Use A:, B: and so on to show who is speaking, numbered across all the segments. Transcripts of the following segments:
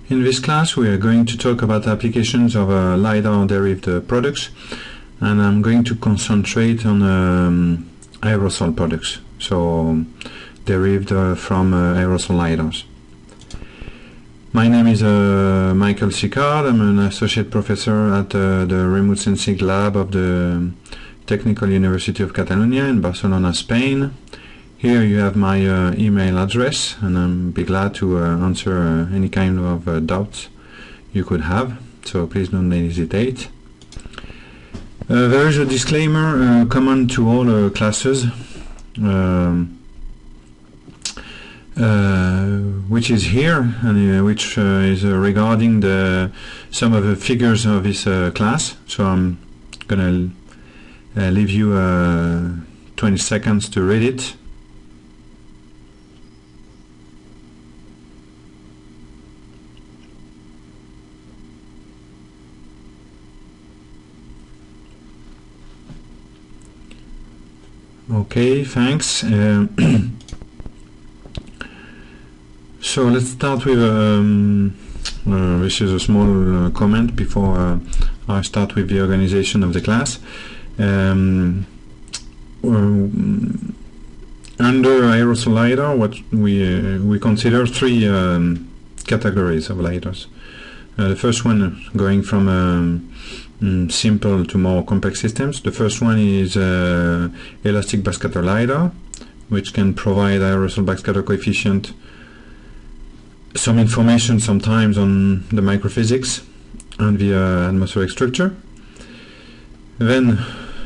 A: In this class we are going to talk about applications of LIDAR derived products, and I'm going to concentrate on aerosol products, so derived from aerosol LIDARs. My name is Michael Sicard. I'm an associate professor at the Remote Sensing Lab of the Technical University of Catalonia in Barcelona, Spain. Here you have my email address, and I'll be glad to answer any kind of doubts you could have, so please don't hesitate. There is a disclaimer common to all classes, which is here, and which is regarding some of the figures of this class, so I'm gonna leave you 20 seconds to read it. Okay, thanks. So let's start with this is a small comment before I start with the organization of the class. Under aerosol LIDAR, what we consider three categories of LIDARs. The first one going from simple to more complex systems. The first one is elastic backscatter LIDAR, which can provide aerosol backscatter coefficient, some information sometimes on the microphysics and the atmospheric structure. Then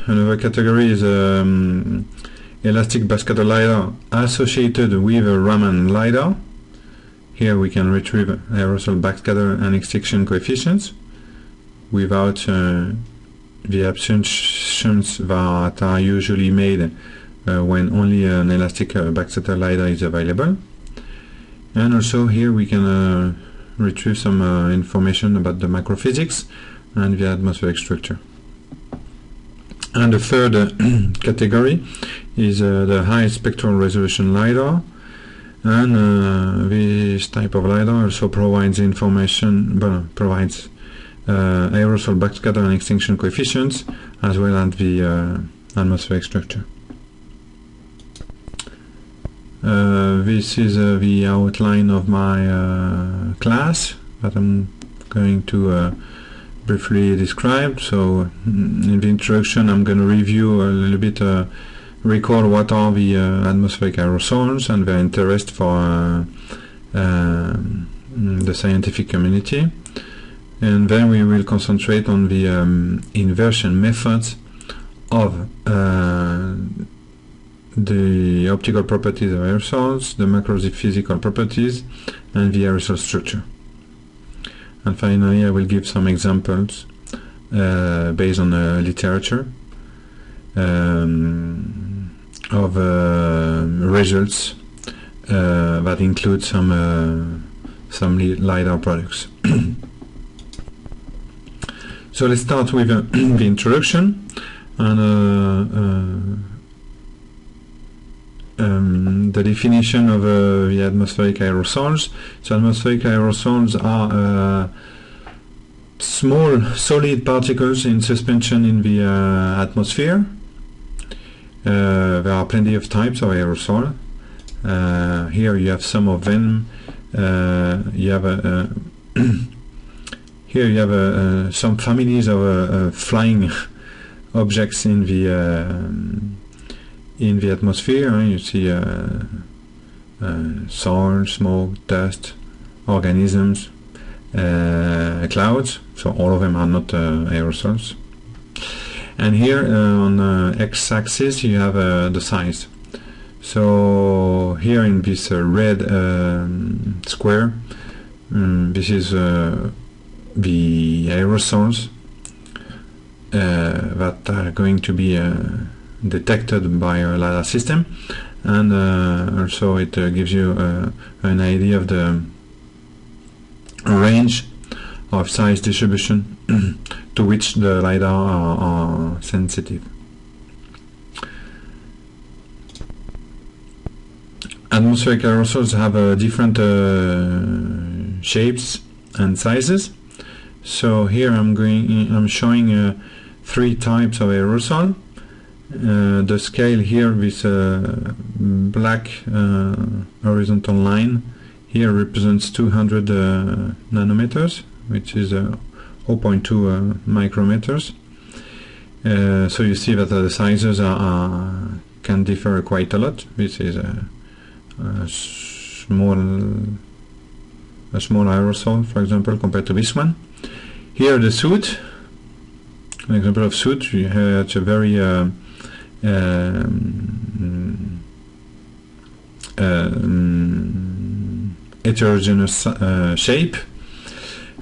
A: another category is elastic backscatter LIDAR associated with a Raman LIDAR. Here we can retrieve aerosol backscatter and extinction coefficients without the assumptions that are usually made when only an elastic backscatter LIDAR is available. And also here we can retrieve some information about the microphysics and the atmospheric structure. And the third category is the high spectral resolution LIDAR, and this type of LIDAR also provides information, provides aerosol backscatter and extinction coefficients, as well as the atmospheric structure. This is the outline of my class that I'm going to briefly describe. So in the introduction I'm going to review a little bit, record what are the atmospheric aerosols and their interest for the scientific community. And then we will concentrate on the inversion methods of the optical properties of aerosols, the macrophysical properties, and the aerosol structure. And finally I will give some examples based on literature of results that include some LIDAR products. So let's start with the introduction and the definition of the atmospheric aerosols. So atmospheric aerosols are small solid particles in suspension in the atmosphere. There are plenty of types of aerosol. Here you have some of them. You have here you have some families of flying objects in the atmosphere. You see soil, smoke, dust, organisms, clouds. So all of them are not aerosols. And here on the x-axis you have the size. So here in this red square, this is the aerosols that are going to be detected by a LIDAR system, and also it gives you an idea of the range of size distribution to which the LIDAR are sensitive. Atmospheric aerosols have different shapes and sizes. So here I'm showing 3 types of aerosol. The scale here with a black horizontal line here represents 200 nanometers, which is 0.2 micrometers. So you see that the sizes can differ quite a lot. This is a small aerosol, for example, compared to this one. Here the soot, an example of soot, you have a very heterogeneous shape.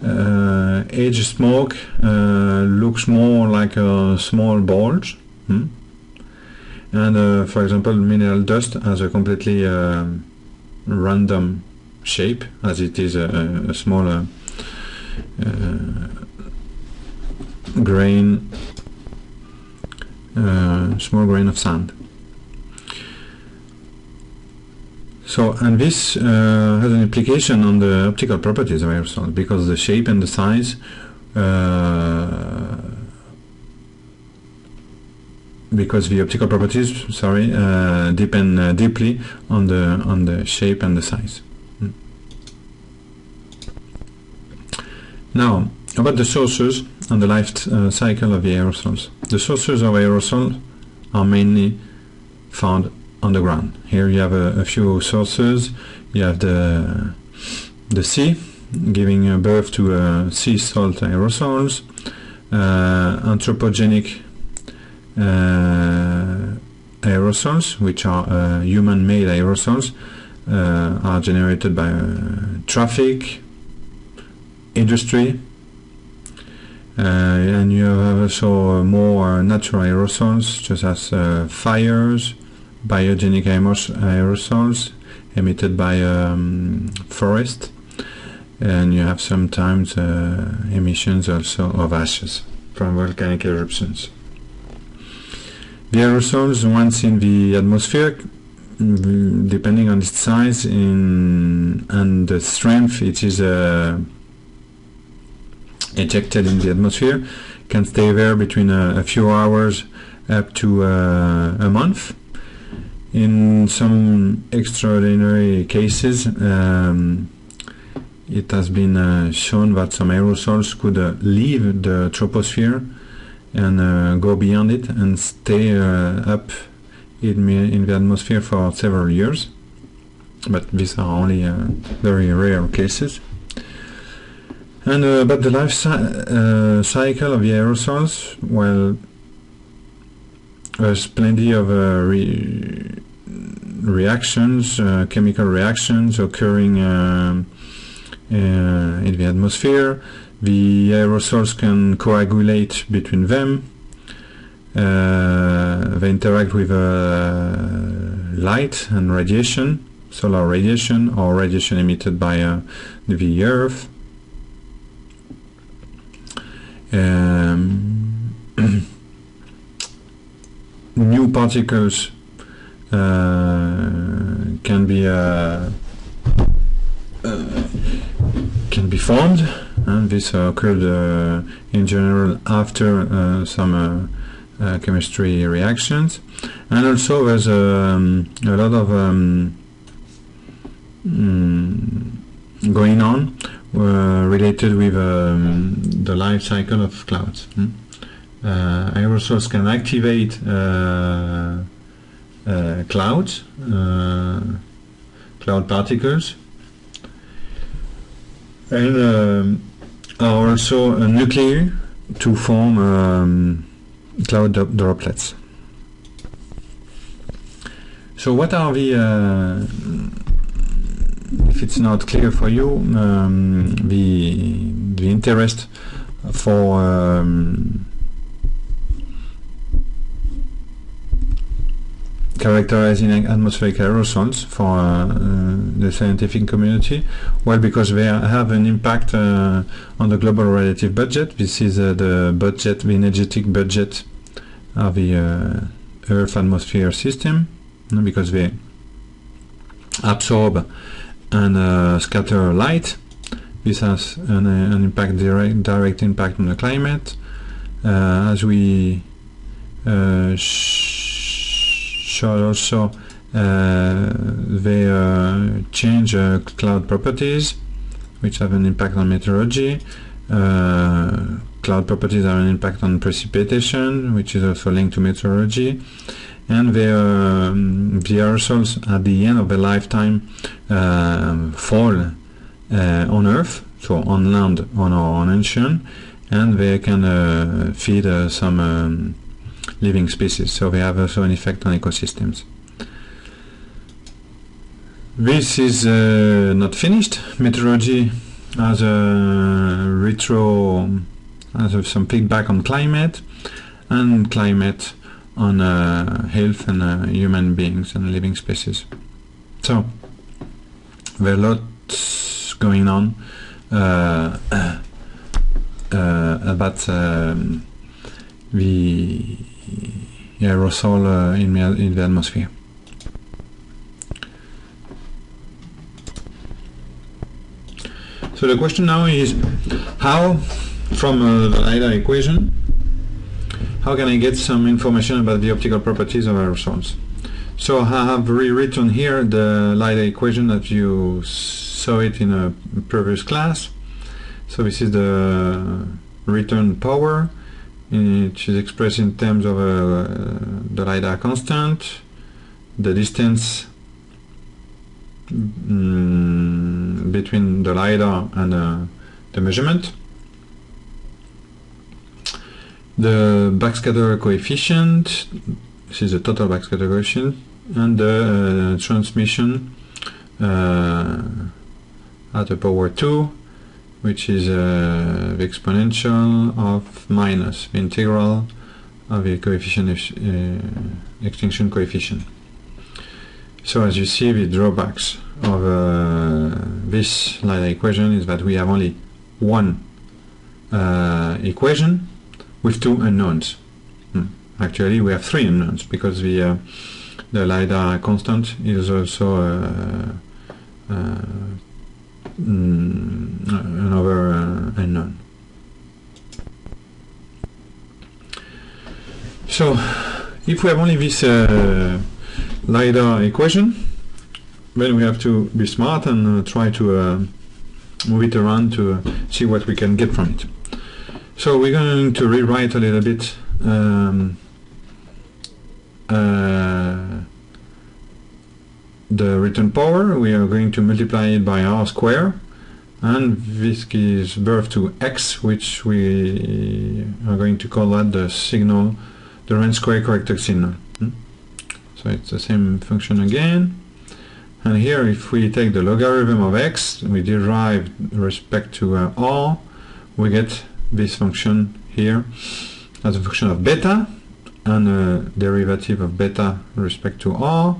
A: Edge smoke looks more like a small bulge, and for example, mineral dust has a completely random shape, as it is a small small grain of sand. So, and this has an implication on the optical properties of aerosols, because the shape and the size because the optical properties, depend deeply on the shape and the size. Now, about the sources and the life cycle of the aerosols. The sources of aerosols are mainly found on the ground. Here you have a few sources. You have the sea, giving birth to sea salt aerosols, anthropogenic aerosols, which are human-made aerosols, are generated by traffic, industry, and you have also more natural aerosols, such as fires, biogenic aerosols emitted by forest, and you have sometimes emissions also of ashes from volcanic eruptions. The aerosols, once in the atmosphere, depending on its size and the strength it is ejected in the atmosphere, can stay there between a few hours up to a month. In some extraordinary cases, it has been shown that some aerosols could leave the troposphere and go beyond it and stay up in the atmosphere for several years. But these are only very rare cases. And but the life cycle of the aerosols, well, there's plenty of reactions, chemical reactions occurring in the atmosphere. The aerosols can coagulate between them. They interact with light and radiation, solar radiation or radiation emitted by the Earth. New particles can be formed, and this occurred in general after some chemistry reactions. And also there's a lot of going on related with the life cycle of clouds. Aerosols can activate clouds, cloud particles, and are also nuclei to form cloud droplets. So what are the, if it's not clear for you, the interest for characterizing atmospheric aerosols for the scientific community? Well, because they have an impact on the global relative budget. This is the budget, the energetic budget of the Earth atmosphere system, because they absorb and scatter light this has an impact, direct impact on the climate. As we showed also, they change cloud properties, which have an impact on meteorology. Cloud properties have an impact on precipitation, which is also linked to meteorology. And the aerosols at the end of their lifetime fall on Earth, so on land, on ocean, and they can feed some living species. So they have also an effect on ecosystems. This is not finished. Meteorology has a has some feedback on climate, and climate on health and human beings and living species. So there are lots going on about the aerosol in the atmosphere. So the question now is, how, from the LIDAR equation, how can I get some information about the optical properties of aerosols? So I have rewritten here the LIDAR equation that you saw it in a previous class. So this is the return power, which is expressed in terms of the LIDAR constant, the distance between the LIDAR and the measurement, the backscatter coefficient, this is the total backscatter coefficient, and the transmission at the power 2, which is the exponential of minus the integral of the coefficient extinction coefficient. So as you see, the drawbacks of this LIDAR equation is that we have only one equation with two unknowns. Actually, we have three unknowns, because the LIDAR constant is also another unknown. So if we have only this LIDAR equation, then we have to be smart and try to move it around to see what we can get from it. So we're going to rewrite a little bit the return power. We are going to multiply it by r square, and this gives birth to x, which we are going to call that the signal, the range square corrected signal. So it's the same function again. And here, if we take the logarithm of x, we derive respect to r, we get this function here as a function of beta, and a derivative of beta respect to r,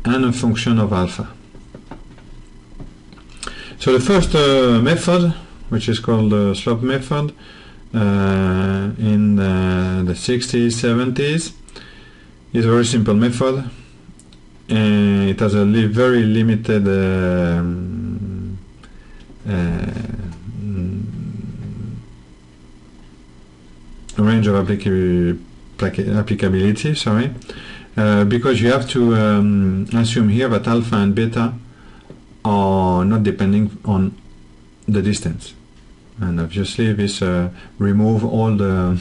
A: and a function of alpha. So the first method, which is called the slope method, in the 60s, 70s, is a very simple method. It has a very limited range of applicability, sorry, because you have to assume here that alpha and beta are not depending on the distance, and obviously this remove all the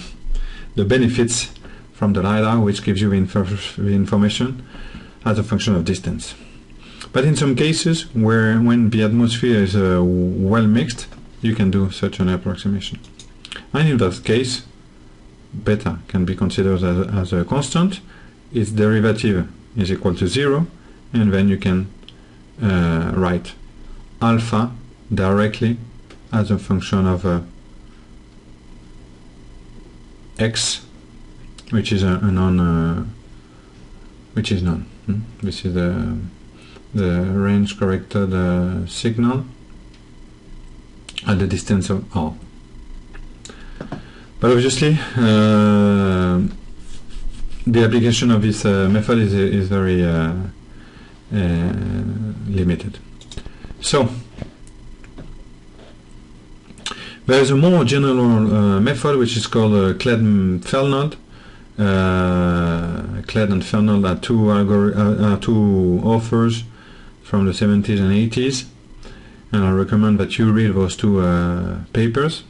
A: benefits from the LIDAR, which gives you the information as a function of distance. But in some cases, when the atmosphere is well mixed, you can do such an approximation. And in that case, beta can be considered as a constant. Its derivative is equal to 0, and then you can write alpha directly as a function of x, which is a non, which is none. This is the range corrected signal at the distance of r. But obviously, the application of this method is very limited. So There is a more general method which is called Kled and Fernald. Kled and Fernald are two authors from the 70s and 80s, and I recommend that you read those two papers,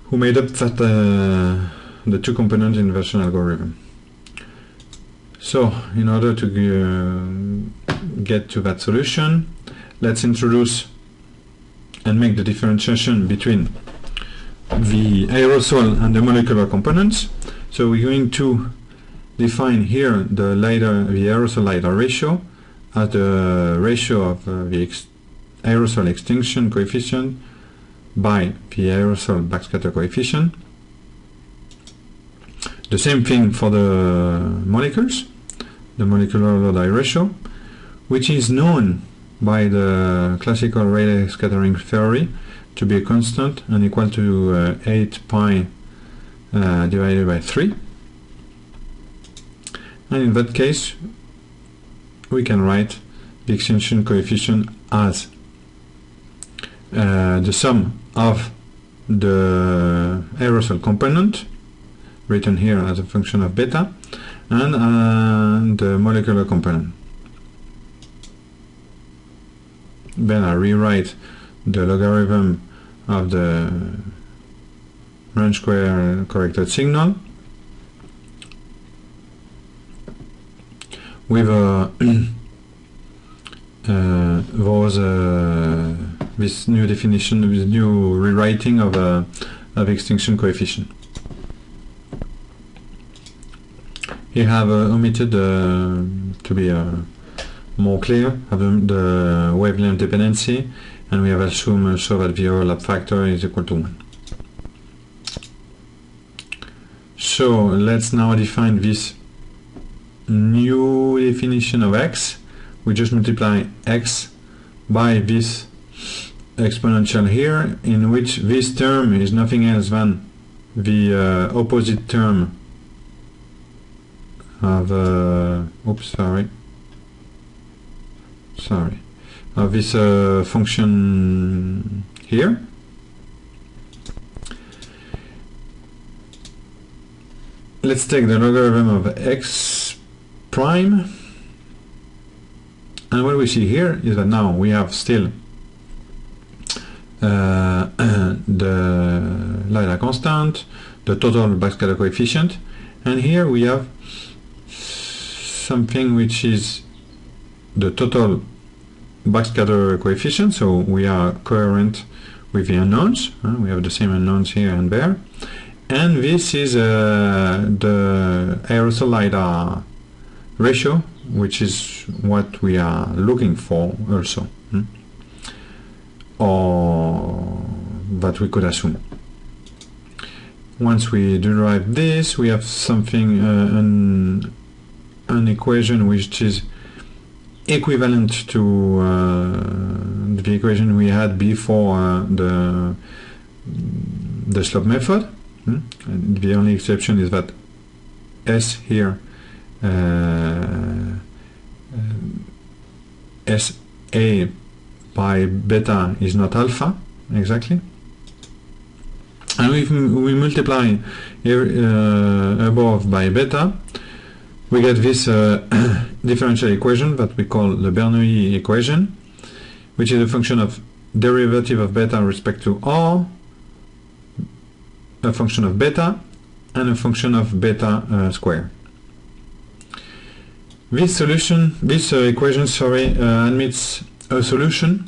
A: who made up that the two-component inversion algorithm. So, in order to get to that solution, let's introduce and make the differentiation between the aerosol and the molecular components. So we're going to define here the aerosol LIDAR ratio as the ratio of the aerosol extinction coefficient by the aerosol backscatter coefficient. The same thing for the molecules, the molecular LIDAR ratio, which is known by the classical Rayleigh scattering theory to be a constant and equal to 8 pi divided by 3. And in that case, we can write the extinction coefficient as the sum of the aerosol component, written here as a function of beta, and the molecular component. Then I rewrite the logarithm of the range square corrected signal with this new definition, this new rewriting of extinction coefficient. Here I have omitted to be more clear of the wavelength dependency, and we have assumed also that the overlap factor is equal to 1. So let's now define this new definition of x. We just multiply x by this exponential here, in which this term is nothing else than the opposite term of of this function here. Let's take the logarithm of x prime, and what we see here is that now we have still the LIDAR constant, the total backscatter coefficient, and here we have something which is the total backscatter coefficient, so we are coherent with the unknowns. We have the same unknowns here and there, and this is the aerosol LIDAR ratio, which is what we are looking for also, or that we could assume. Once we derive this, we have something, an equation which is equivalent to the equation we had before the slope method. And the only exception is that S here, SA by beta is not alpha exactly, and if we multiply above by beta, we get this differential equation that we call the Bernoulli equation, which is a function of derivative of beta with respect to R, a function of beta, and a function of beta square. This equation, admits a solution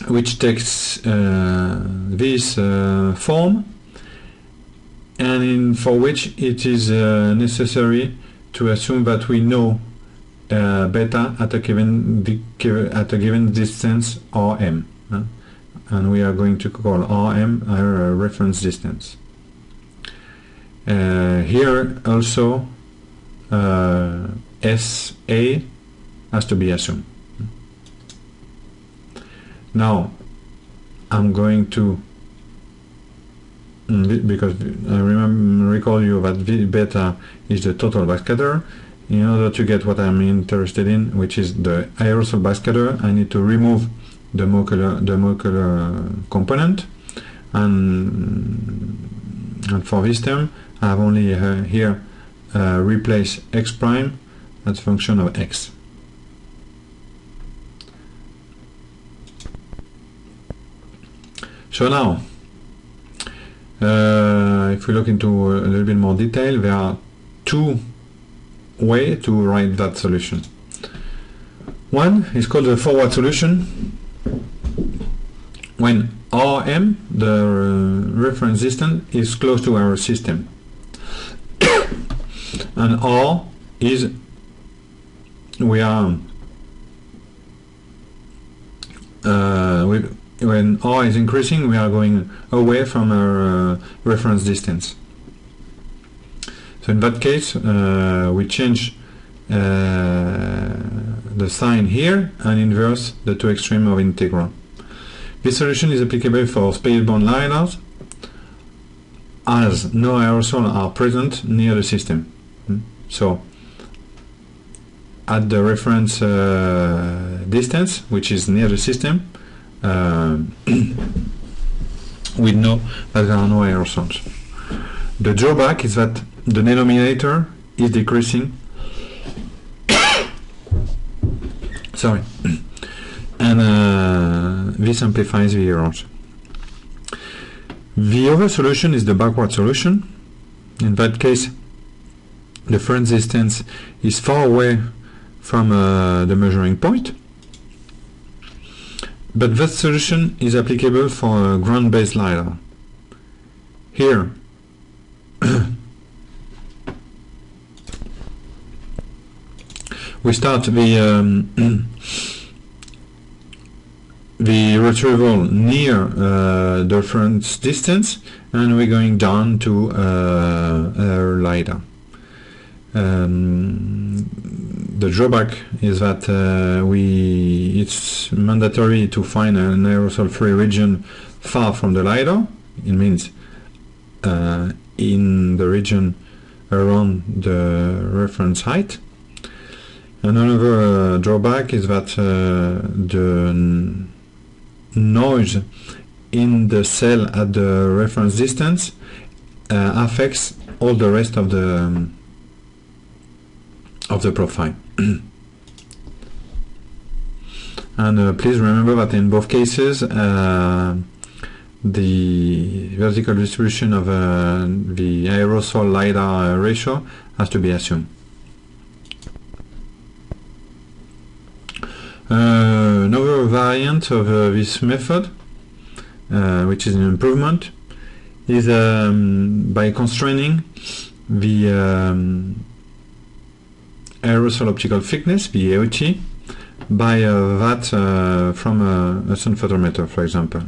A: which takes this form, and for which it is necessary to assume that we know beta at a given distance Rm, and we are going to call Rm our reference distance. Here also SA has to be assumed. Now I'm going to, because I recall you that V beta is the total backscatter, in order to get what I'm interested in, which is the aerosol backscatter, I need to remove the molecular component, and for this term I have only here replace x prime as a function of x. So now, if we look into a little bit more detail, there are two ways to write that solution. One is called the forward solution. When Rm, the reference distance, is close to our system, and R is when R is increasing, we are going away from our reference distance. So in that case, we change the sign here and inverse the two extremes of integral. This solution is applicable for space-bound LIDARs as no aerosols are present near the system. So at the reference distance, which is near the system, we know that there are no aerosols. The drawback is that the denominator is decreasing. Sorry. And this amplifies the errors. The other solution is the backward solution. In that case, the reference distance is far away from the measuring point, but that solution is applicable for a ground-based LIDAR. Here, we start the retrieval near the reference distance, and we're going down to our LIDAR. The drawback is that it's mandatory to find an aerosol-free region far from the LIDAR. It means in the region around the reference height. Another drawback is that the noise in the cell at the reference distance affects all the rest of the profile. And please remember that in both cases the vertical distribution of the aerosol LIDAR ratio has to be assumed. Another variant of this method, which is an improvement, is by constraining the aerosol optical thickness, the AOT, by that from a sun photometer, for example.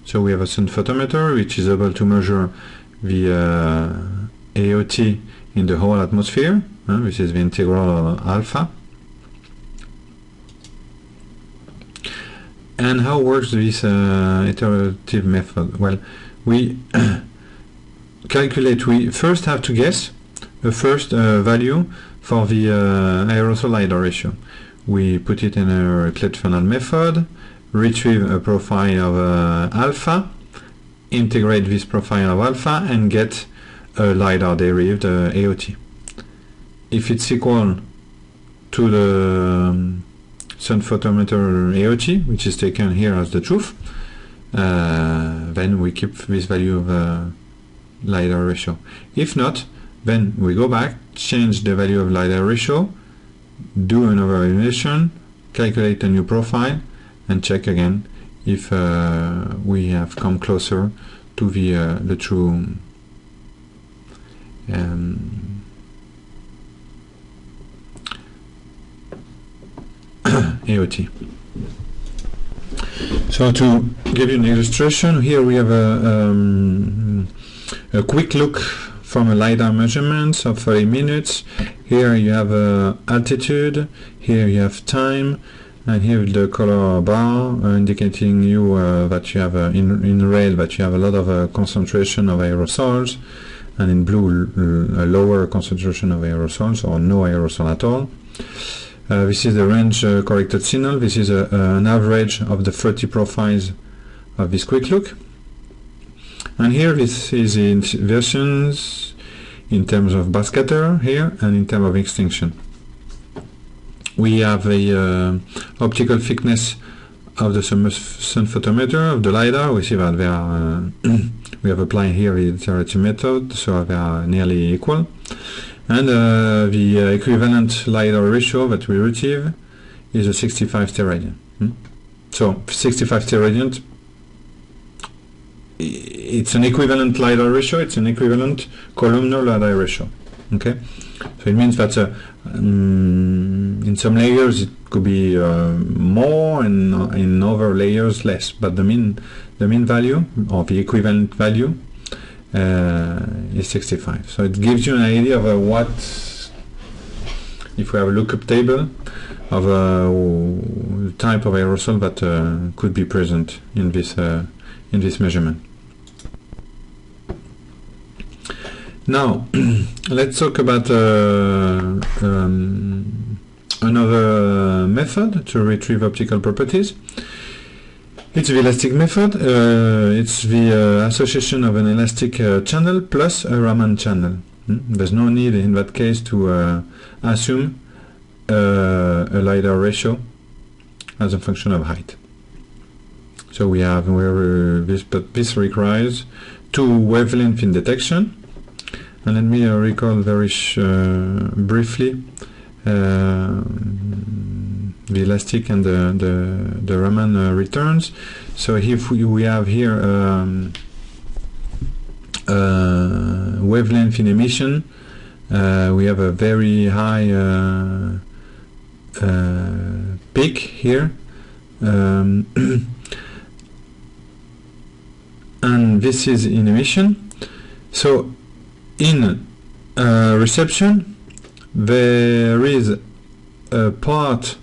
A: So we have a sun photometer which is able to measure the AOT in the whole atmosphere, which is the integral alpha. And how works this iterative method? Well, we calculate, we first have to guess the first value for the aerosol LIDAR ratio. We put it in a Euclid-Fernald method, retrieve a profile of alpha, integrate this profile of alpha, and get a LIDAR derived AOT. If it's equal to the sun photometer AOT, which is taken here as the truth, then we keep this value of LIDAR ratio. If not, then we go back, change the value of LIDAR ratio, do another evaluation, calculate a new profile, and check again if we have come closer to the true AOT. So to give you an illustration, here we have a quick look from a LIDAR measurements of 30 minutes. Here you have altitude, here you have time, and here the color bar indicating you that you have in red that you have a lot of concentration of aerosols, and in blue a lower concentration of aerosols or no aerosol at all. This is the range corrected signal. This is an average of the 30 profiles of this quick look. And here this is inversions in terms of backscatter here and in terms of extinction. We have a optical thickness of the sun photometer of the LIDAR. We see that they are we have applied here the iterative method, so they are nearly equal. And the equivalent LIDAR ratio that we retrieve is a 65 steradian. So 65 steradian, it's an equivalent LIDAR ratio, it's an equivalent columnar LIDAR ratio. Okay, so it means that in some layers it could be more, and in other layers less, but the mean value or the equivalent value is 65. So it gives you an idea of what, if we have a lookup table of a type of aerosol that could be present in this measurement. Now let's talk about another method to retrieve optical properties. It's the elastic method. It's the association of an elastic channel plus a Raman channel. There's no need in that case to assume a LIDAR ratio as a function of height. So we have this requires two wavelength in detection. And let me recall very briefly the elastic and the Raman returns. So if we have here wavelength in emission, we have a very high peak here, and this is in emission. So in reception, there is a part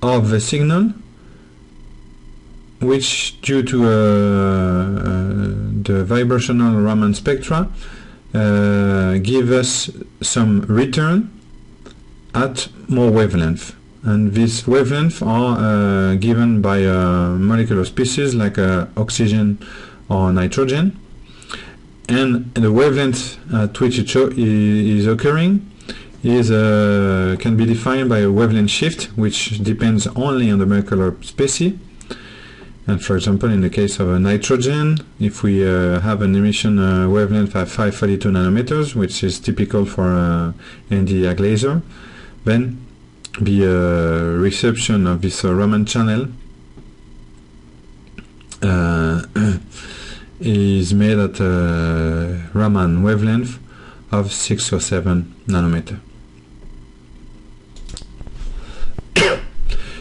A: of the signal which, due to the vibrational Raman spectra, give us some return at more wavelength, and these wavelengths are given by a molecular species like oxygen or nitrogen. And the wavelength at which it is occurring is can be defined by a wavelength shift, which depends only on the molecular species. And for example, in the case of a nitrogen, if we have an emission wavelength of 532 nanometers, which is typical for ND laser, then the reception of this Raman channel is made at a Raman wavelength of 6 or 7 nanometer.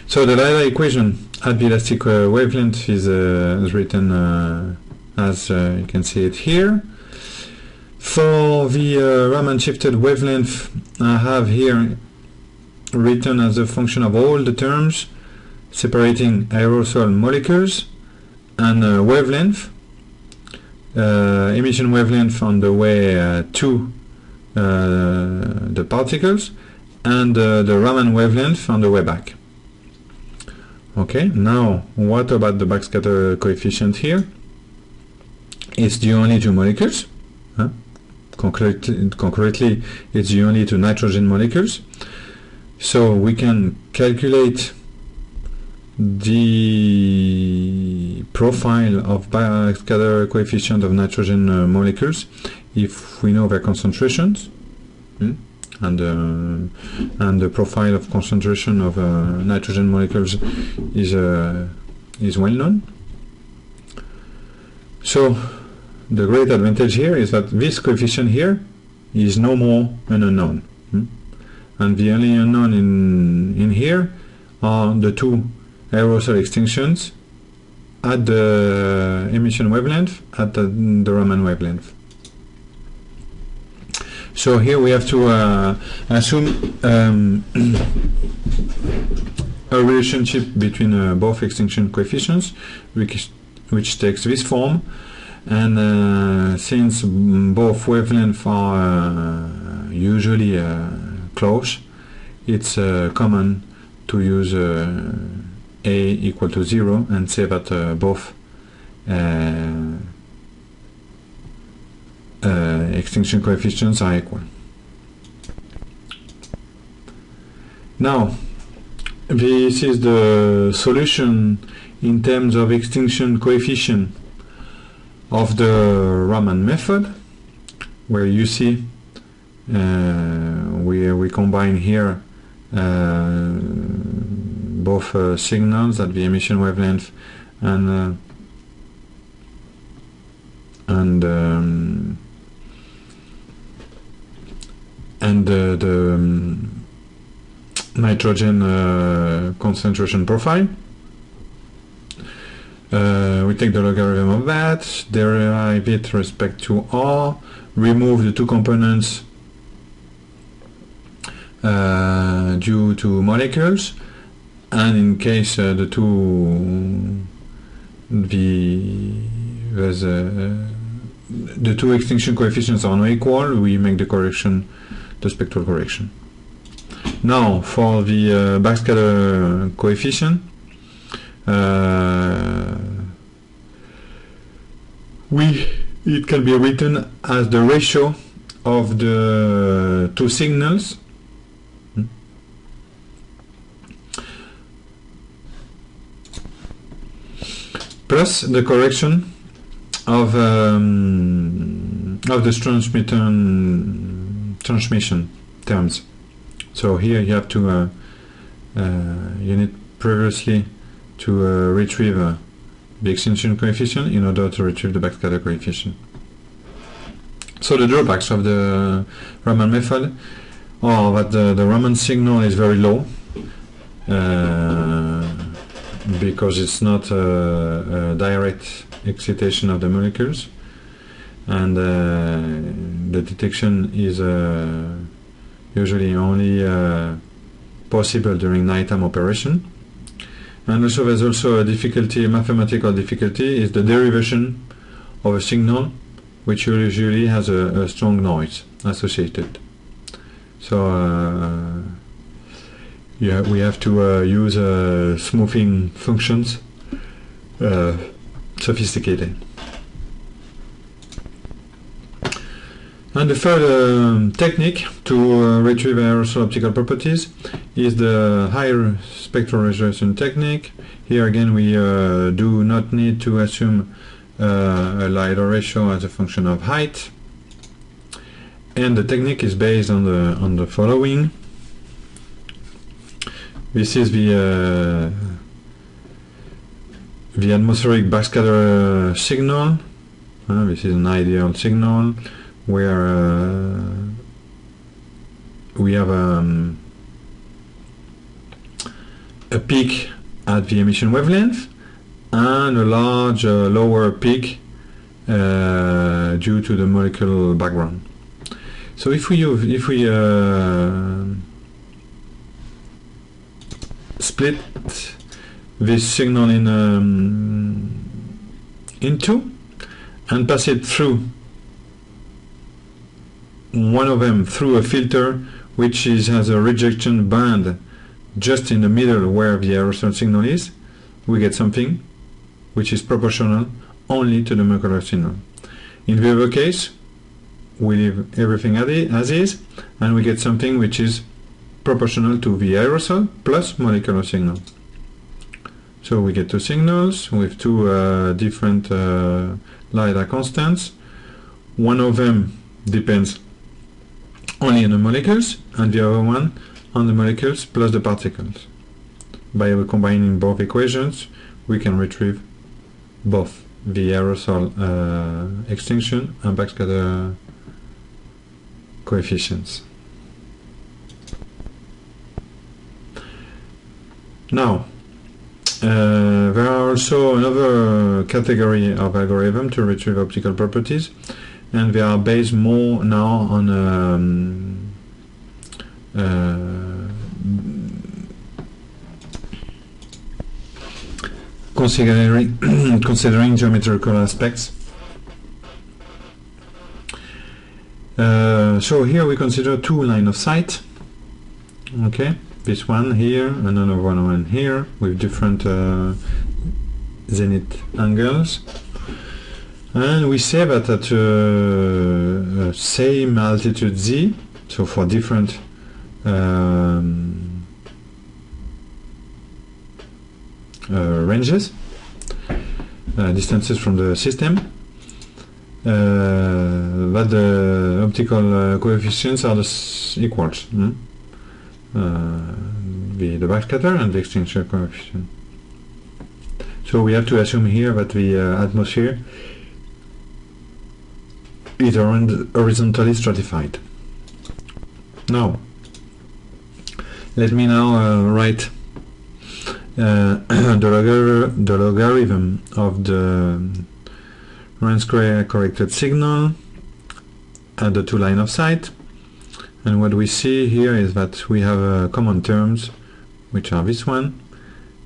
A: So the LIDAR equation at the elastic wavelength is written as you can see it here. For the Raman shifted wavelength, I have here written as a function of all the terms separating aerosol molecules and wavelength. Emission wavelength on the way to the particles, and the Raman wavelength on the way back. Okay, now what about the backscatter coefficient here? It's due only to molecules. Concretely, it's due only to nitrogen molecules. So we can calculate the profile of backscatter coefficient of nitrogen molecules if we know their concentrations, and the profile of concentration of nitrogen molecules is well known. So the great advantage here is that this coefficient here is no more an unknown, and the only unknown in here are the two aerosol extinctions at the emission wavelength, at the Raman wavelength. So here we have to assume a relationship between both extinction coefficients, which takes this form. and since both wavelengths are usually close, it's common to use A equal to 0 and say that both extinction coefficients are equal. Now, this is the solution in terms of extinction coefficient of the Raman method, where you see we combine here both signals at the emission wavelength and the nitrogen concentration profile. We take the logarithm of that, derive it with respect to R, remove the two components due to molecules, and in case the two extinction coefficients are not equal, we make the correction, the spectral correction. Now for the backscatter coefficient, it can be written as the ratio of the two signals plus the correction of the transmission terms. So here you have to you need previously to retrieve the extinction coefficient in order to retrieve the backscatter coefficient. So the drawbacks of the Raman method are that the Raman signal is very low because it's not a direct excitation of the molecules, and the detection is usually only possible during nighttime operation. And also there's also a difficulty, a mathematical difficulty, is the derivation of a signal which usually has a strong noise associated. So yeah, we have to use smoothing functions, sophisticated. And the third technique to retrieve aerosol optical properties is the higher spectral resolution technique. Here again we do not need to assume a LIDAR ratio as a function of height, and the technique is based on the following. This is the atmospheric backscatter signal. This is an ideal signal where we have a peak at the emission wavelength and a large lower peak due to the molecular background. So if we split this signal in two and pass it through one of them through a filter which has a rejection band just in the middle where the aerosol signal is, we get something which is proportional only to the molecular signal. In the other case, we leave everything as is, and we get something which is proportional to the aerosol plus molecular signal. So we get two signals with two different LIDAR constants. One of them depends only on the molecules, and the other one on the molecules plus the particles. By combining both equations, we can retrieve both the aerosol extinction and backscatter coefficients. Now, there are also another category of algorithm to retrieve optical properties, and they are based more now on considering geometrical aspects So here we consider two line of sight. Okay, this one here and another one here with different zenith angles, and we say that at same altitude z, so for different ranges, distances from the system, that the optical coefficients are equals. The backscatter and the extinction coefficient. So we have to assume here that the atmosphere is horizontally stratified. Now, let me now write the logarithm of the Rand square corrected signal at the two line of sight. And what we see here is that we have common terms, which are this one,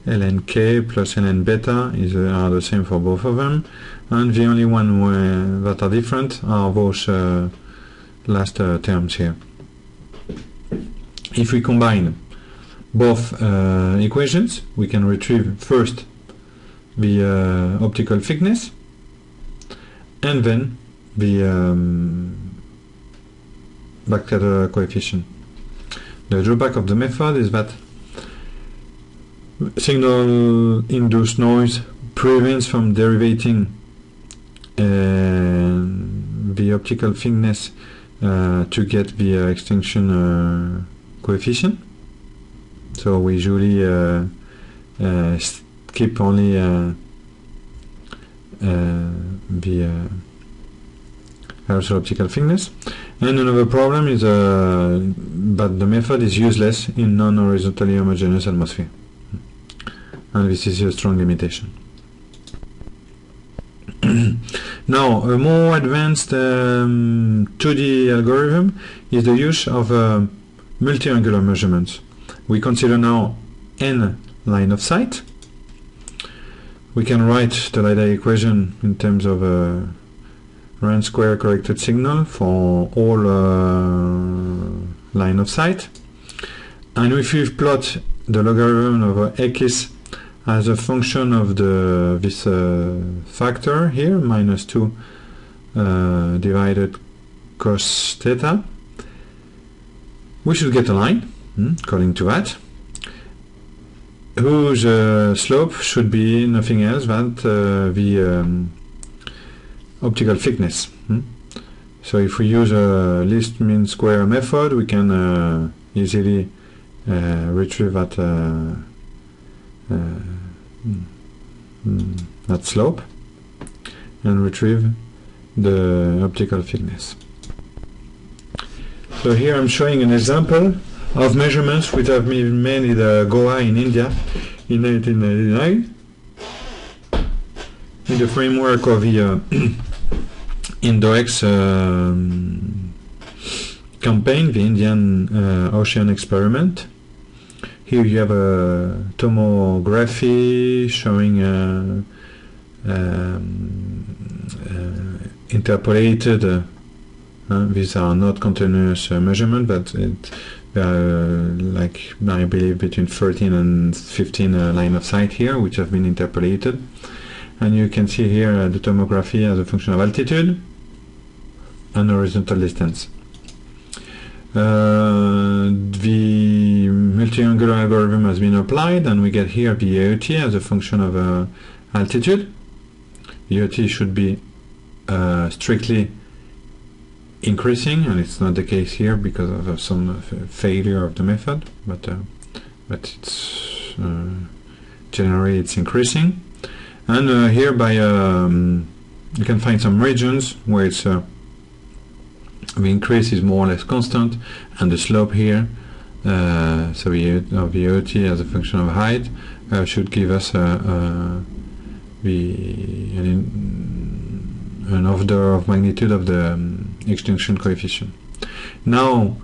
A: ln k plus ln beta are the same for both of them, and the only one that are different are those last terms here. If we combine both equations, we can retrieve first the optical thickness and then the backscatter coefficient. The drawback of the method is that signal-induced noise prevents from derivating the optical thickness to get the extinction coefficient. So we usually keep only the aerosol optical thickness. And another problem is that the method is useless in non-horizontally homogeneous atmosphere, and this is a strong limitation. Now, a more advanced 2D algorithm is the use of multi-angular measurements. We consider now n line of sight. We can write the LIDAR equation in terms of Rand square corrected signal for all line of sight, and if we plot the logarithm of x as a function of this factor here, -2 divided cos theta, we should get a line according to that, whose slope should be nothing else than the optical thickness. So if we use a least mean square method, we can easily retrieve that that slope and retrieve the optical thickness. So here I'm showing an example of measurements which have been made in Goa in India in 1999 in the framework of the Indo-X campaign, the Indian Ocean Experiment. Here you have a tomography showing interpolated, these are not continuous measurements, but they are like, I believe, between 13 and 15 line of sight here, which have been interpolated. And you can see here the tomography as a function of altitude and horizontal distance. The multi-angular algorithm has been applied, and we get here the AOT as a function of altitude. The AOT should be strictly increasing, and it's not the case here because of some failure of the method, but it's generally it's increasing. And here by you can find some regions where it's the increase is more or less constant, and the slope here, so the AOT as a function of height, should give us an order of magnitude of the extinction coefficient. Now,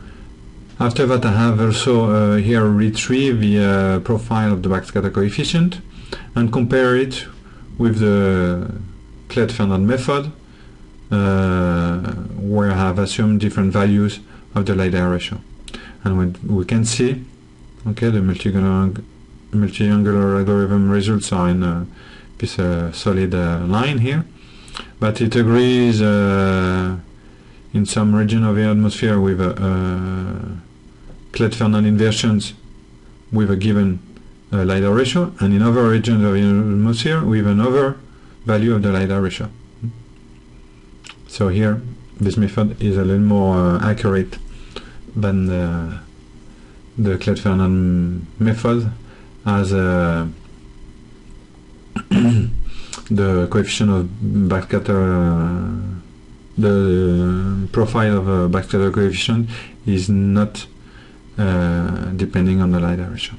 A: after that, I have also here retrieved the profile of the backscatter coefficient and compare it with the Clet-Fernand method where I have assumed different values of the LIDAR ratio. And when we can see, okay, the multi-angular algorithm results are in this solid line here, but it agrees in some region of the atmosphere with Clett-Fernand inversions with a given LIDAR ratio, and in other regions of the atmosphere with another value of the LIDAR ratio. So here, this method is a little more accurate than the Clett-Fernand method, as the coefficient of backscatter, the profile of a backscatter coefficient is not depending on the LIDAR ratio.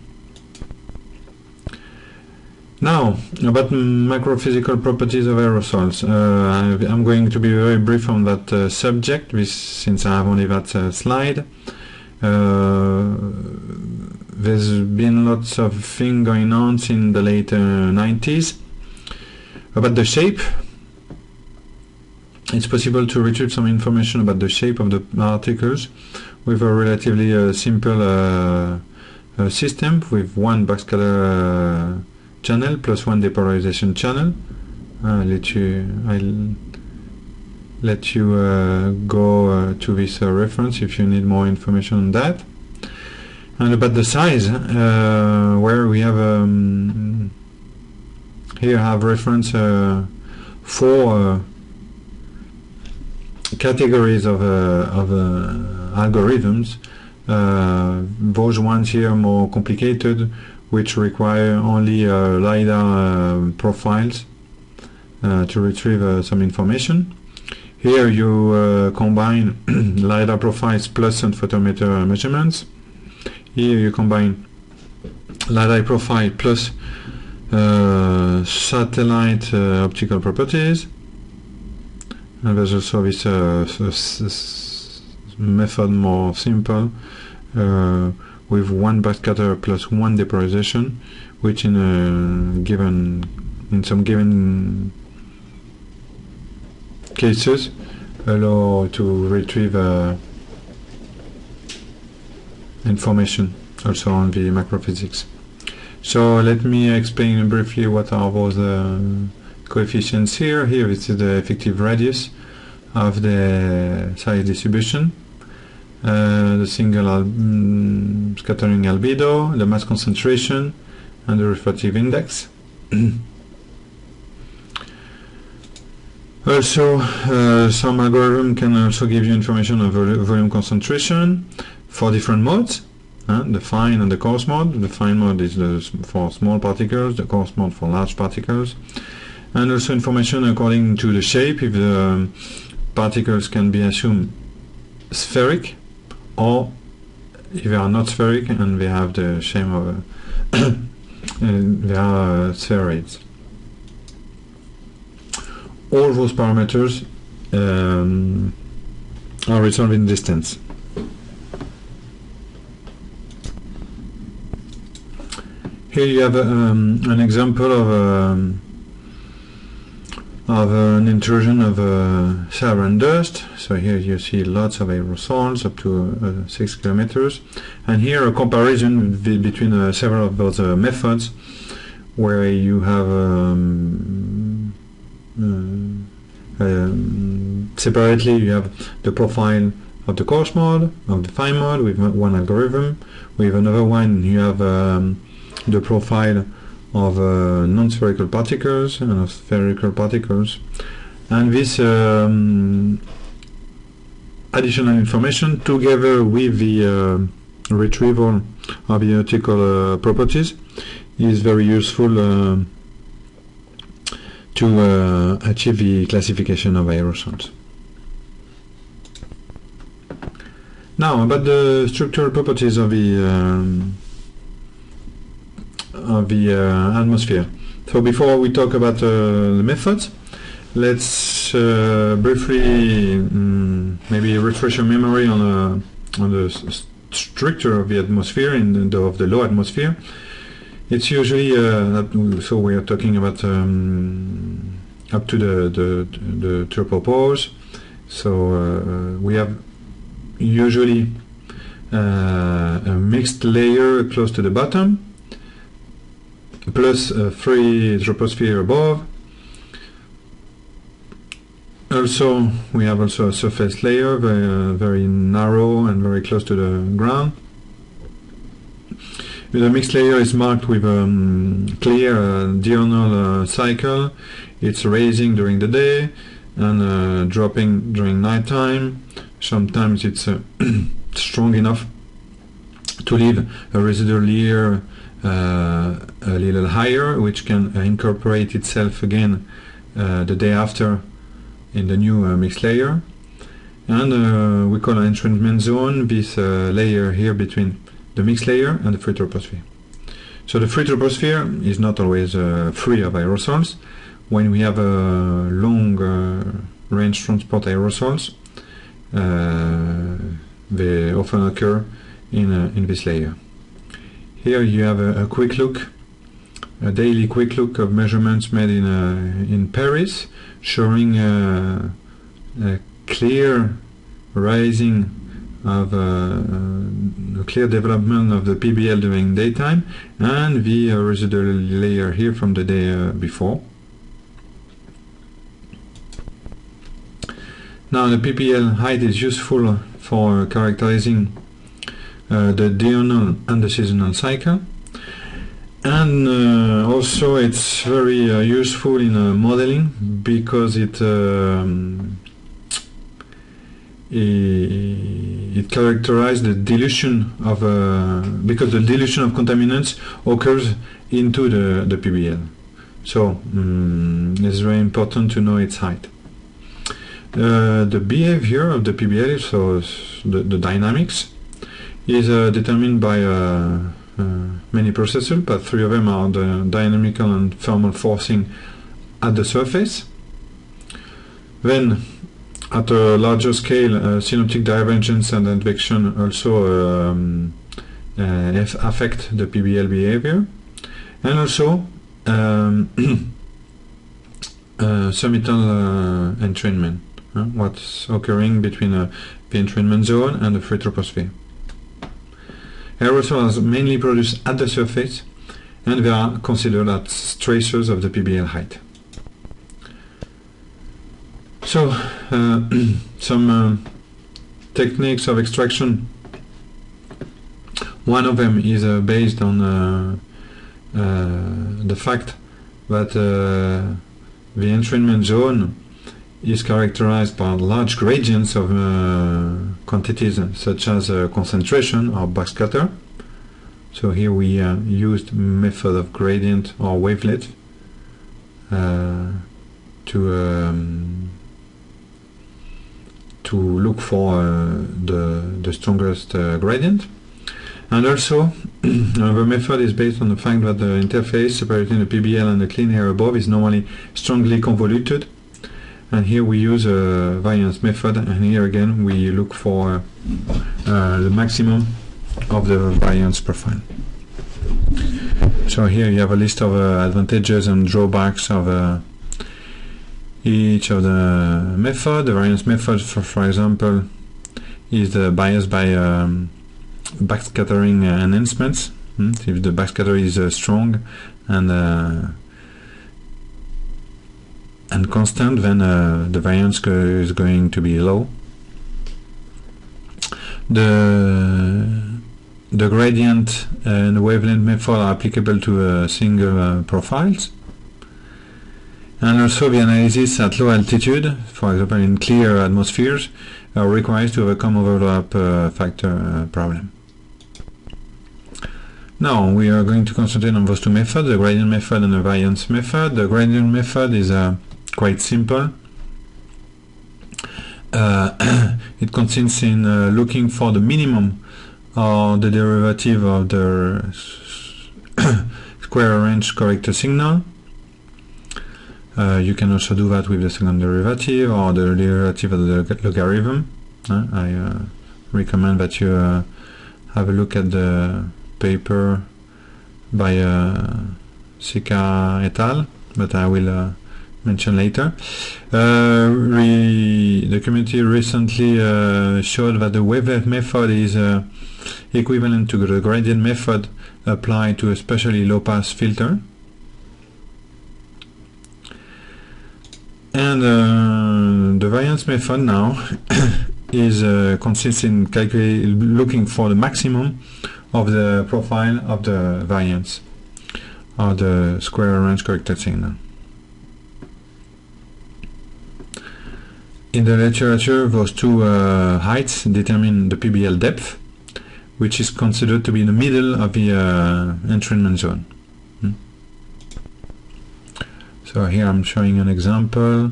A: Now, about microphysical properties of aerosols. I'm going to be very brief on that subject, since I have only that slide. There's been lots of things going on in the late 90s. About the shape, it's possible to retrieve some information about the shape of the particles with a relatively simple system with one backscatter channel plus one depolarization channel. I'll let you go to this reference if you need more information on that. And about the size, where we have here I have reference four categories of algorithms. Those ones here are more complicated, which require only LIDAR profiles to retrieve some information. Here you combine LIDAR profiles plus sun photometer measurements. Here you combine LIDAR profile plus satellite optical properties. And there's also this method more simple with one backscatter plus one depolarization, which in some given cases allow to retrieve information also on the macrophysics. So let me explain briefly what are those coefficients here. Here this is the effective radius of the size distribution, the single scattering albedo, the mass concentration, and the refractive index. Also, some algorithm can also give you information on volume concentration for different modes, the fine and the coarse mode. The fine mode is for small particles, the coarse mode for large particles, and also information according to the shape, if the particles can be assumed spheric, or if they are not spheric and they have the shape of they are spheroids. All those parameters are resolved in distance. Here you have an example of an intrusion of Saharan dust. So here you see lots of aerosols up to 6 kilometers, and here a comparison between several of those methods, where you have separately you have the profile of the coarse mode, of the fine mode with one algorithm. With another one you have the profile of non-spherical particles and of spherical particles, and this additional information together with the retrieval of the optical properties is very useful to achieve the classification of aerosols. Now about the structural properties of the atmosphere. So before we talk about the methods, let's briefly maybe refresh your memory on the structure of the atmosphere of the low atmosphere. It's usually so we are talking about up to the tropopause. So we have usually a mixed layer close to the bottom, plus a free troposphere above. Also, we have also a surface layer, very narrow and very close to the ground. The mixed layer is marked with a clear diurnal cycle. It's rising during the day and dropping during nighttime. Sometimes it's strong enough to leave a residual layer a little higher, which can incorporate itself again the day after in the new mixed layer. And we call an entrainment zone this layer here between the mixed layer and the free troposphere. So the free troposphere is not always free of aerosols. When we have a long range transport aerosols, they often occur in this layer. Here you have a quick look, a daily quick look of measurements made in Paris, showing a clear rising of a clear development of the PBL during daytime, and the residual layer here from the day before. Now the PBL height is useful for characterizing the diurnal and the seasonal cycle, and also it's very useful in modeling, because it characterizes the dilution of because the dilution of contaminants occurs into the PBL. So it's very important to know its height. The behavior of the PBL, so the dynamics, is determined by many processes, but three of them are the dynamical and thermal forcing at the surface. Then, at a larger scale, synoptic divergence and advection also affect the PBL behavior, and also summital entrainment, what's occurring between the entrainment zone and the free troposphere. Aerosols are mainly produced at the surface, and they are considered as tracers of the PBL height. So, some techniques of extraction. One of them is based on the fact that the entrainment zone is characterized by large gradients of quantities such as concentration or backscatter. So here we used method of gradient or wavelet to look for the strongest gradient. And also another method is based on the fact that the interface separating the PBL and the clean air above is normally strongly convoluted, and here we use a variance method, and here again we look for the maximum of the variance profile. So here you have a list of advantages and drawbacks of each of the method. The variance method, for example, is biased by backscattering enhancements. If the backscatter is strong and constant, then the variance is going to be low. The gradient and the wavelength method are applicable to single profiles. And also the analysis at low altitude, for example in clear atmospheres, are required to overcome overlap factor problem. Now we are going to concentrate on those two methods, the gradient method and the variance method. The gradient method is quite simple. It consists in looking for the minimum or the derivative of the square range corrector signal. You can also do that with the second derivative or the derivative of the logarithm. I recommend that you have a look at the paper by Sika et al., but I will mention later. The community recently showed that the wave method is equivalent to the gradient method applied to a especially low-pass filter. And the variance method now is consists in looking for the maximum of the profile of the variance of the square range corrected signal. In the literature, those two heights determine the PBL depth, which is considered to be in the middle of the entrainment zone. So here I'm showing an example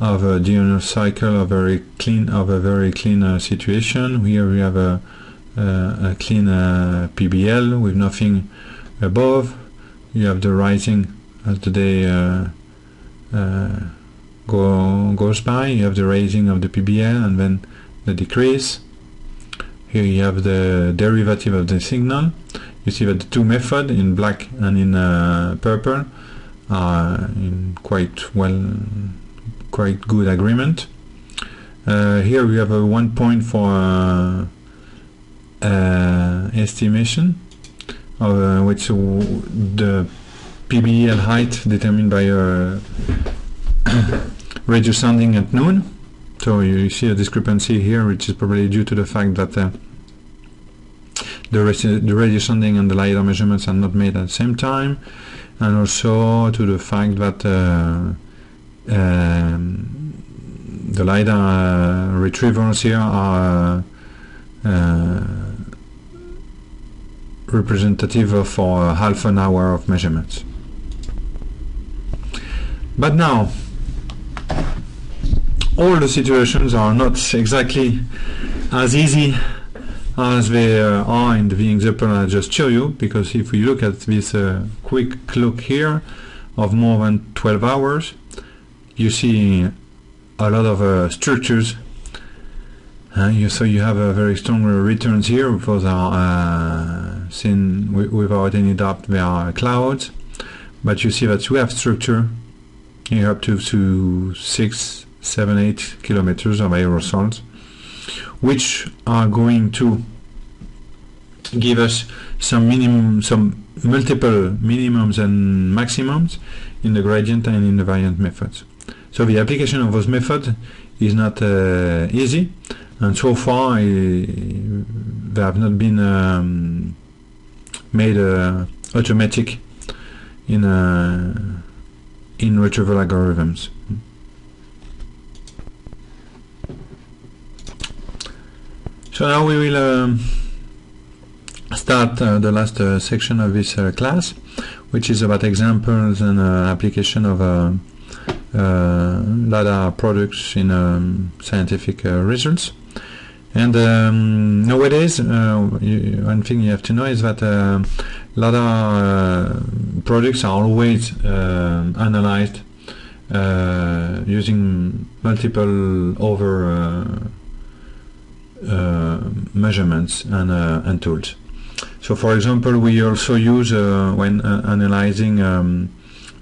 A: of a diurnal cycle of a very clean situation. Here we have a clean PBL with nothing above. You have the rising as the day goes by. You have the raising of the PBL and then the decrease. Here you have the derivative of the signal. You see that the two methods in black and in purple are in quite good agreement. Here we have a 1 point for estimation of which the PBL height determined by radio sounding at noon. So you see a discrepancy here, which is probably due to the fact that the radio sounding and the LIDAR measurements are not made at the same time, and also to the fact that the LIDAR retrievers here are representative for half an hour of measurements. But now, all the situations are not exactly as easy as they are in the example I just showed you, because if we look at this quick look here of more than 12 hours, you see a lot of structures. So you have a very strong returns here, because are seen without any doubt they are clouds, but you see that you have structure here up to 6, 7, 8 kilometers of aerosols, which are going to give us some multiple minimums and maximums in the gradient and in the variant methods. So the application of those methods is not easy, and so far they have not been made automatic in retrieval algorithms. So now we will start the last section of this class, which is about examples and application of LIDAR products in scientific results. And nowadays, one thing you have to know is that LIDAR products are always analyzed using multiple measurements and tools. So for example, we also use when analyzing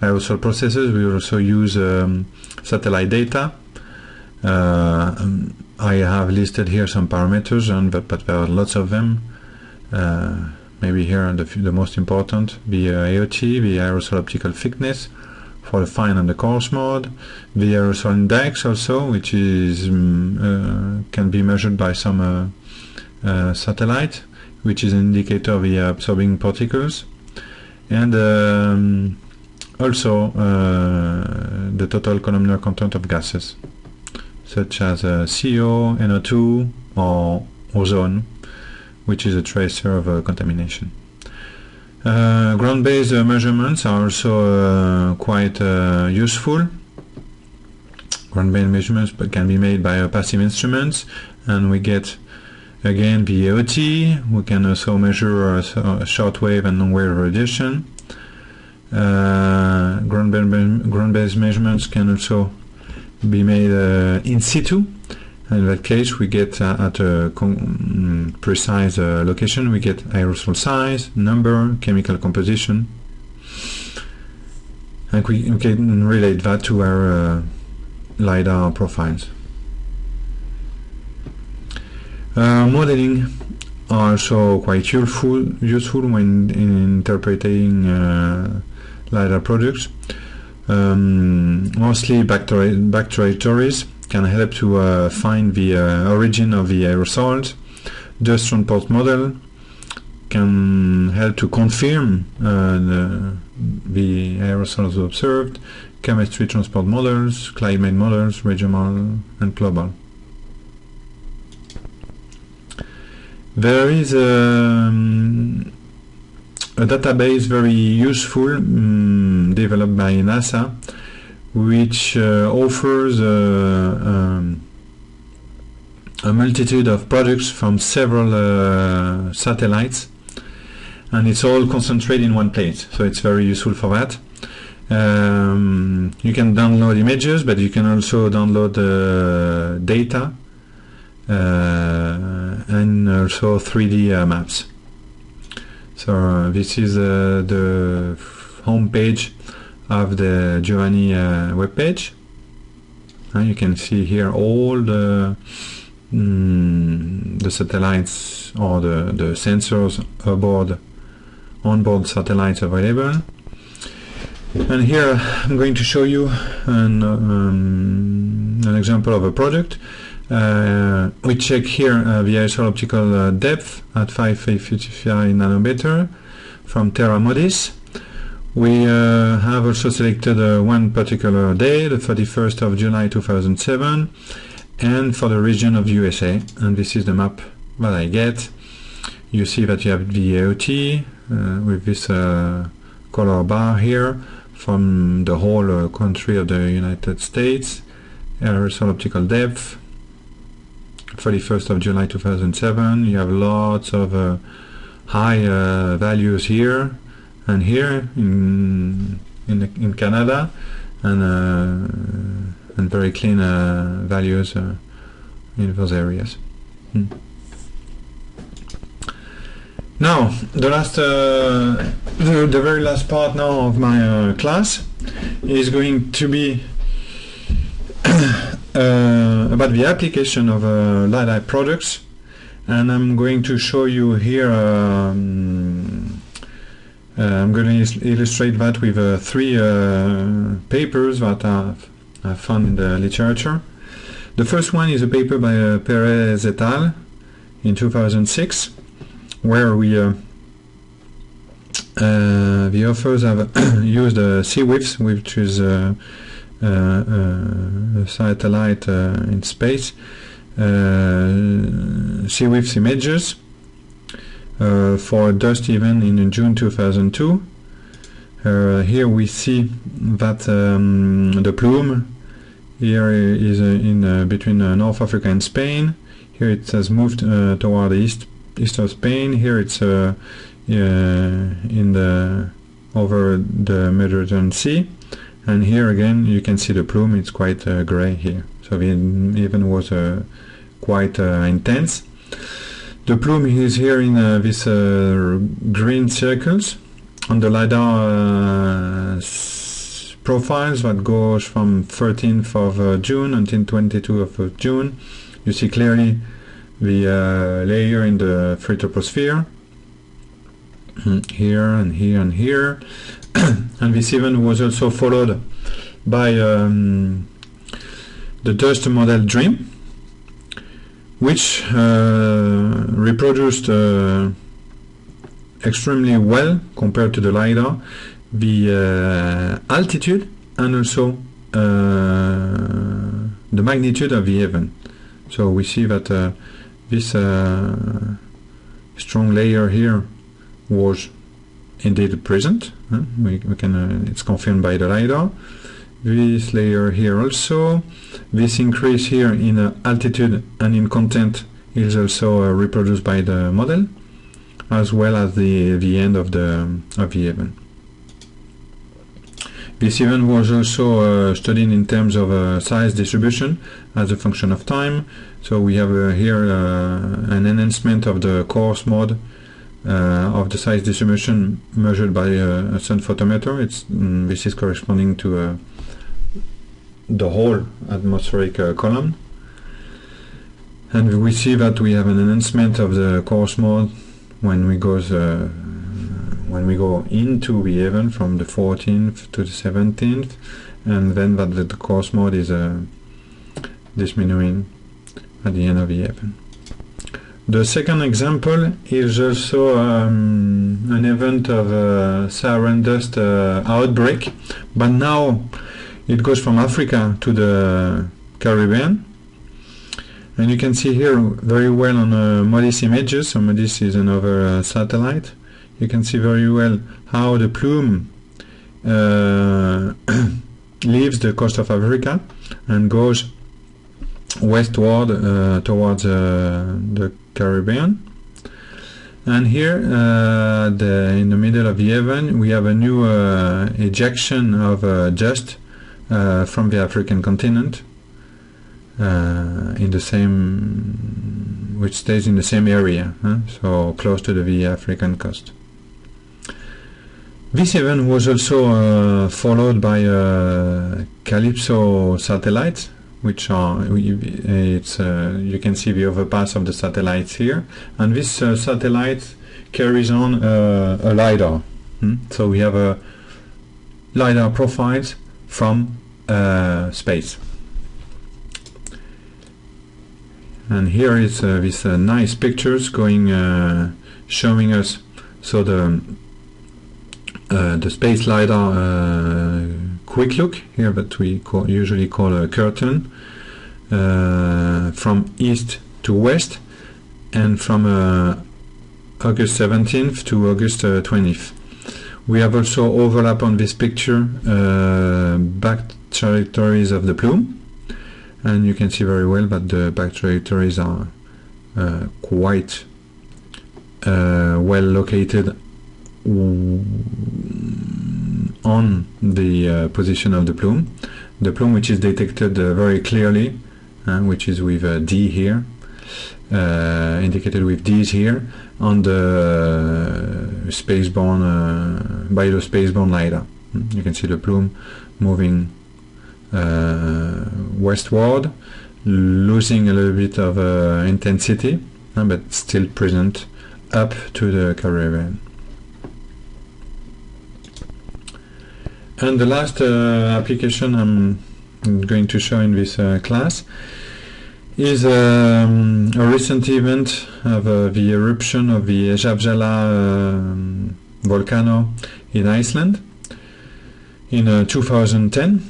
A: aerosol processes, we also use satellite data. I have listed here some parameters, but there are lots of them. Maybe here the most important, the AOT, the aerosol optical thickness for the fine and the coarse mode, the aerosol index also, which is can be measured by some satellite, which is an indicator of the absorbing particles, and also the total columnar content of gases, such as CO, NO2, or ozone, which is a tracer of contamination. Ground-based measurements are also quite useful. Ground-based measurements can be made by passive instruments, and we get again the AOT. We can also measure shortwave and long-wave radiation. Ground-based measurements can also be made in situ. In that case, we get at a precise location, we get aerosol size, number, chemical composition. and we can relate that to our LIDAR profiles. Modeling are also quite useful when interpreting LIDAR products. Mostly back trajectories can help to find the origin of the aerosols. Dust transport model can help to confirm the aerosols observed. Chemistry transport models, climate models, regional and global. There is a database very useful developed by NASA, which offers a multitude of products from several satellites, and it's all concentrated in one place, so it's very useful for that. You can download images, but you can also download data and also 3D maps. So this is the home page of the Giovanni webpage. You can see here all the satellites or the sensors onboard satellites available. And here I'm going to show you an example of a product. We check here the aerosol optical depth at 555 nanometer from Terra Modis. We have also selected one particular day, the 31st of July 2007, and for the region of USA, and this is the map that I get. You see that you have the AOT with this color bar here from the whole country of the United States. Aerosol optical depth 31st of July 2007. You have lots of high values here and here in Canada, and very clean values in those areas. Now, the very last part now of my class is going to be about the application of LIDAR products, and I'm going to show you here. I'm going to illustrate that with 3 papers that I've found in the literature. The first one is a paper by Perez et al. In 2006, where the authors have used CWIFs, which is a satellite in space, CWIFs images for a dust event in June 2002. Here we see that the plume here is in between North Africa and Spain. Here it has moved toward the east of Spain. Here it's over the Mediterranean Sea, and here again you can see the plume. It's quite gray here, so the event was quite intense. The plume is here in these green circles on the LIDAR profiles that goes from 13th of June until 22nd of June. You see clearly the layer in the troposphere here and here and here. And this event was also followed by the dust model DREAM, which reproduced extremely well compared to the LIDAR the altitude and also the magnitude of the event. So we see that this strong layer here was indeed present. We can it's confirmed by the LIDAR. This layer here also. This increase here in altitude and in content is also reproduced by the model, as well as the end of the event. This event was also studied in terms of size distribution as a function of time. So we have here an enhancement of the coarse mode of the size distribution measured by a sun photometer. This is corresponding to the whole atmospheric column. And we see that we have an enhancement of the coarse mode when we go into the heaven from the 14th to the 17th, and then that the coarse mode is diminuing at the end of the heaven. The second example is also an event of saharan dust outbreak, but now it goes from Africa to the Caribbean. And you can see here very well on MODIS images, so MODIS is another satellite. You can see very well how the plume leaves the coast of Africa and goes westward towards the Caribbean. And here in the middle of the heaven we have a new ejection of dust from the African continent, in the same, which stays in the same area, so close to the African coast. This event was also followed by Calypso satellites, which are you can see the overpass of the satellites here, and this satellite carries on a LIDAR. So we have a LIDAR profiles from space. And here is this nice pictures going showing us so the space LIDAR quick look here that we usually call a curtain, from east to west, and from August 17th to August 20th. We have also overlap on this picture back trajectories of the plume. And you can see very well that the back trajectories are quite well located on the position of the plume. The plume, which is detected very clearly, which is with D here, indicated with D's here, on the spaceborne, by the spaceborne LIDAR. You can see the plume moving westward, losing a little bit of intensity, but still present up to the Caribbean. And the last application I'm going to show in this class is a recent event of the eruption of the Eyjafjallajökull volcano in Iceland in 2010.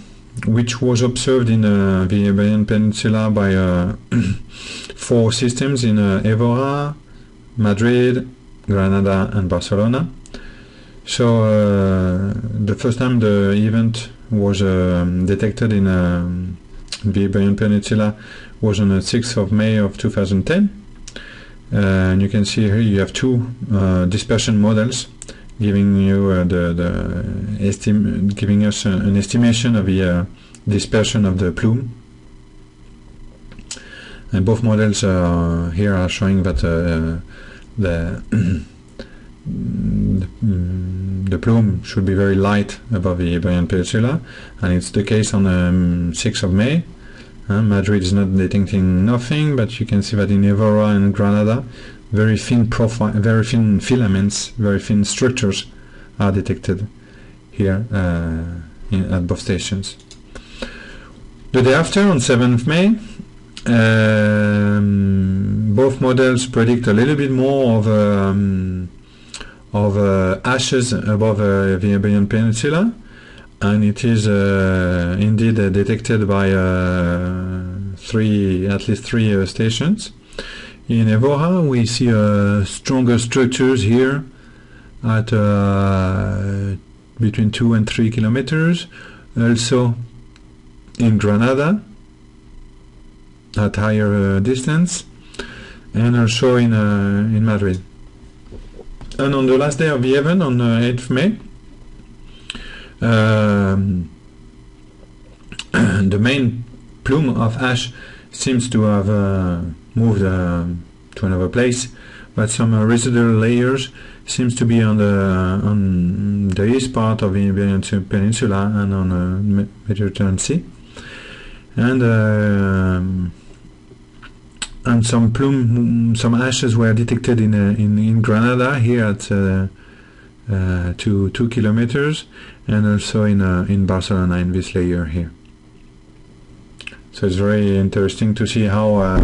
A: Which was observed in the Iberian Peninsula by 4 systems in Évora, Madrid, Granada and Barcelona. So the first time the event was detected in the Iberian Peninsula was on the 6th of May of 2010. And you can see here you have 2 dispersion models giving you giving us an estimation of the dispersion of the plume, and both models here are showing that the plume should be very light above the Iberian Peninsula, and it's the case on the 6th of May. Madrid is not detecting nothing, but you can see that in Évora and Granada very thin profile, very thin filaments, very thin structures are detected here at both stations. The day after, on 7th May, both models predict a little bit more of ashes above the Iberian Peninsula, and it is indeed detected by at least three stations. In Évora we see stronger structures here at between 2 and 3 kilometers. Also in Granada at higher distance, and also in Madrid. And on the last day of the event, on 8th May, the main plume of ash seems to have moved to another place, but some residual layers seems to be on the east part of the Iberian Peninsula and on the Mediterranean Sea, and some ashes were detected in Granada here at 2 kilometers, and also in Barcelona in this layer here. So it's very interesting to see how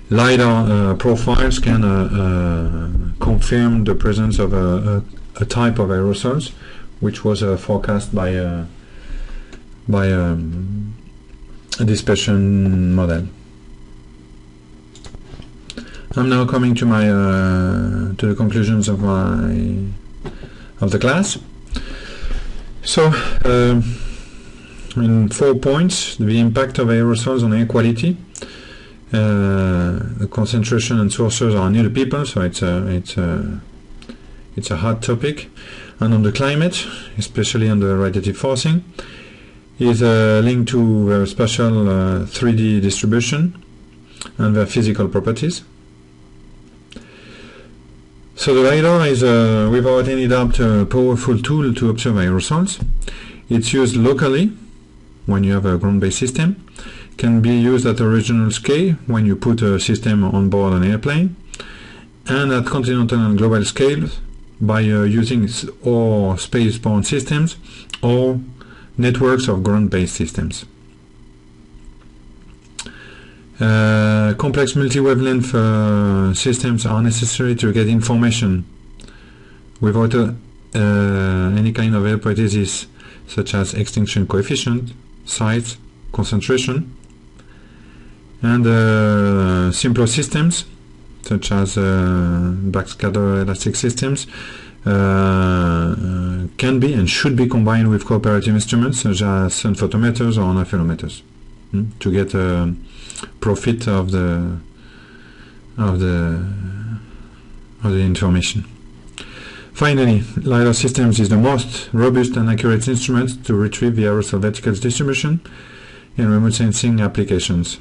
A: LIDAR profiles can confirm the presence of a type of aerosols, which was forecast by a dispersion model. I'm now coming to my to the conclusions of the class. So, in 4 points: the impact of aerosols on air quality. The concentration and sources are near the people, so it's a hard topic. And on the climate, especially on the radiative forcing, is linked to their special 3D distribution and their physical properties. So the LIDAR is without any doubt a powerful tool to observe aerosols. It's used locally when you have a ground-based system, can be used at a regional scale when you put a system on board an airplane, and at continental and global scales by using or space-borne systems or networks of ground-based systems. Complex multi-wavelength systems are necessary to get information without any kind of hypothesis such as extinction coefficient, size, concentration, and simpler systems such as backscatter elastic systems can be and should be combined with cooperative instruments such as sun photometers or nephelometers to get profit of the information. Finally, LIDAR systems is the most robust and accurate instrument to retrieve the aerosol vertical distribution in remote sensing applications.